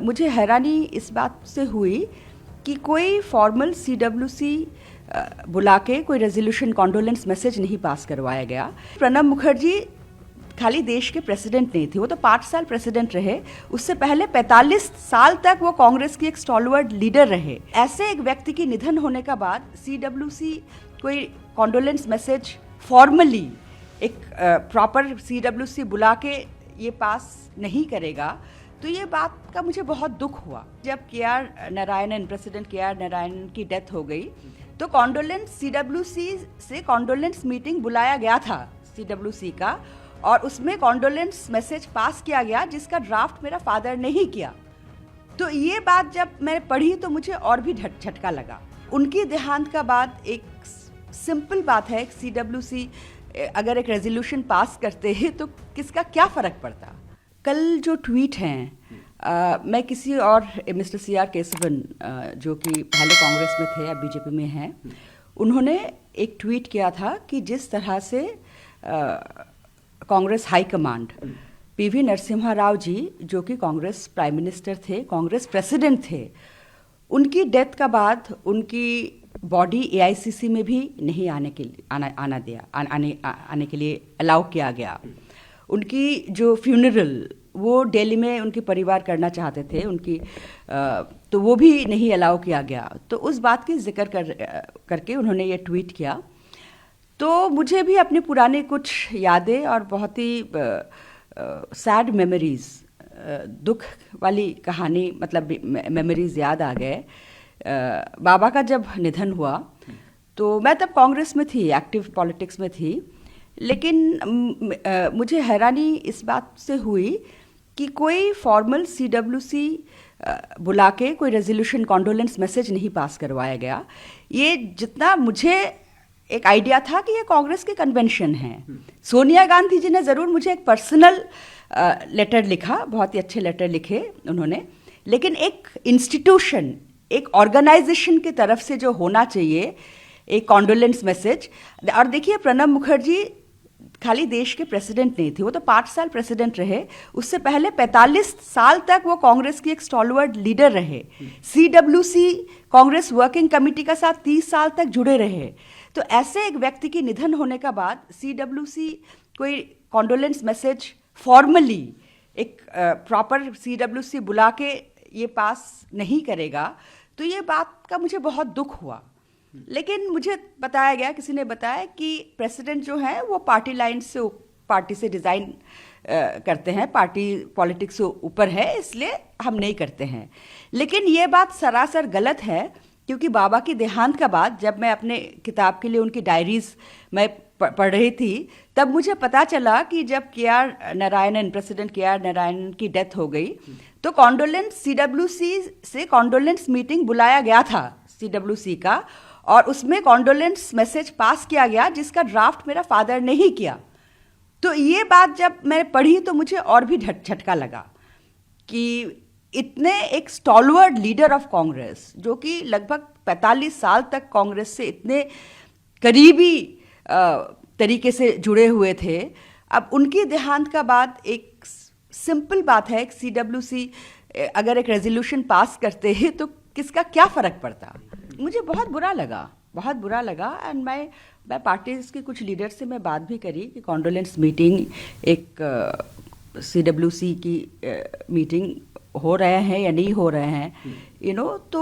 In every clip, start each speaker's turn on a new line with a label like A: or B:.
A: मुझे हैरानी इस बात से हुई कि कोई फॉर्मल CWC बुला के कोई रेजोल्यूशन कॉन्डोलेंस मैसेज नहीं पास करवाया गया। प्रणब मुखर्जी खाली देश के प्रेसिडेंट नहीं थे, वो तो 5 साल प्रेसिडेंट रहे। उससे पहले 45 साल तक वो कांग्रेस की एक स्टॉलवर्ड लीडर रहे। ऐसे एक व्यक्ति की निधन होने का बाद CWC कोई कॉन्डोलेंस मैसेज फॉर्मली एक प्रॉपर CWC बुला के ये पास नहीं करेगा, तो ये बात का मुझे बहुत दुख हुआ। जब KR Narayanan, president KR Narayanan की डेथ हो गई तो कॉन्डोलेंस CWC से कॉन्डोलेंस मीटिंग बुलाया गया था CWC का, और उसमें कॉन्डोलेंस मैसेज पास किया गया जिसका ड्राफ्ट मेरा फादर ने ही किया। तो ये बात जब मैं पढ़ी तो मुझे और भी झटका लगा। उनकी देहांत का बाद एक सिंपल बात है, CWC अगर एक रेजोल्यूशन पास करते हैं तो किसका क्या फ़र्क पड़ता। कल जो ट्वीट हैं, मैं किसी और मिस्टर CR केशवन जो कि पहले कांग्रेस में थे, अब BJP में हैं, उन्होंने एक ट्वीट किया था कि जिस तरह से Congress high command PV Narasimha Rao ji जो कि कांग्रेस प्राइम मिनिस्टर थे, कांग्रेस प्रेसिडेंट थे, उनकी डेथ का बाद उनकी बॉडी AICC में भी नहीं आने के लिए अलाउ किया गया। उनकी जो फ्यूनरल वो दिल्ली में उनके परिवार करना चाहते थे, तो वो भी नहीं अलाउ किया गया। तो उस बात की जिक्र करके उन्होंने ये ट्वीट किया। तो मुझे भी अपनी पुरानी कुछ यादें और बहुत ही सैड मेमोरीज, दुख वाली कहानी, मतलब मेमोरीज याद आ गए। बाबा का जब निधन हुआ तो मैं तब कांग्रेस में थी, एक्टिव पॉलिटिक्स में थी, लेकिन मुझे हैरानी इस बात से हुई कि कोई फॉर्मल CWC बुला के कोई रेजोल्यूशन कॉन्डोलेंस मैसेज नहीं पास करवाया गया। ये जितना मुझे एक आइडिया था कि ये कांग्रेस के कन्वेंशन है। सोनिया गांधी जी ने ज़रूर मुझे एक पर्सनल लेटर लिखा, बहुत ही अच्छे लेटर लिखे उन्होंने, लेकिन एक इंस्टीट्यूशन, एक ऑर्गेनाइजेशन की तरफ से जो होना चाहिए एक कॉन्डोलेंस मैसेज। और देखिए, प्रणब मुखर्जी खाली देश के प्रेसिडेंट नहीं थे, वो तो 5 साल प्रेसिडेंट रहे। उससे पहले 45 साल तक वो कांग्रेस की एक स्टॉलवर्ड लीडर रहे। CWC कांग्रेस वर्किंग कमेटी का साथ 30 साल तक जुड़े रहे। तो ऐसे एक व्यक्ति की निधन होने का बाद CWC कोई कॉन्डोलेंस मैसेज फॉर्मली एक प्रॉपर CWC बुला के ये पास नहीं करेगा, तो ये बात का मुझे बहुत दुख हुआ। लेकिन मुझे बताया गया, किसी ने बताया कि प्रेसिडेंट जो है वो पार्टी लाइन से, पार्टी से डिज़ाइन करते हैं, पार्टी पॉलिटिक्स से ऊपर है, इसलिए हम नहीं करते हैं। लेकिन ये बात सरासर गलत है, क्योंकि बाबा की देहांत का बाद जब मैं अपने किताब के लिए उनकी डायरीज मैं पढ़ रही थी, तब मुझे पता चला कि जब KR Narayanan, president KR Narayanan की डेथ हो गई तो कॉन्डोलेंस CWC से कॉन्डोलेंस मीटिंग बुलाया गया था CWC का, और उसमें कॉन्डोलेंस मैसेज पास किया गया जिसका ड्राफ्ट मेरा फादर ने ही किया। तो ये बात जब मैं पढ़ी तो मुझे और भी झटका लगा कि इतने एक स्टॉलवर्ड लीडर ऑफ कांग्रेस जो कि लगभग 45 साल तक कांग्रेस से इतने करीबी तरीके से जुड़े हुए थे, अब उनकी देहांत का बाद एक सिंपल बात है, CWC अगर एक रेजोल्यूशन पास करते हैं तो किसका क्या फ़र्क पड़ता। मुझे बहुत बुरा लगा। एंड मैं पार्टीज के कुछ लीडर से मैं बात भी करी कि कॉन्डोलेंस मीटिंग, एक CWC की मीटिंग हो रहे हैं या नहीं हो रहे हैं, तो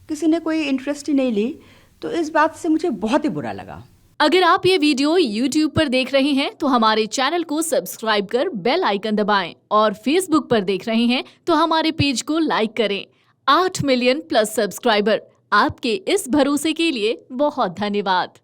A: किसी ने कोई इंटरेस्ट ही नहीं ली। तो इस बात से मुझे बहुत ही बुरा लगा।
B: अगर आप ये वीडियो YouTube पर देख रहे हैं तो हमारे चैनल को सब्सक्राइब कर बेल आइकन दबाएं, और Facebook पर देख रहे हैं तो हमारे पेज को लाइक करें। 8 मिलियन प्लस सब्सक्राइबर, आपके इस भरोसे के लिए बहुत धन्यवाद।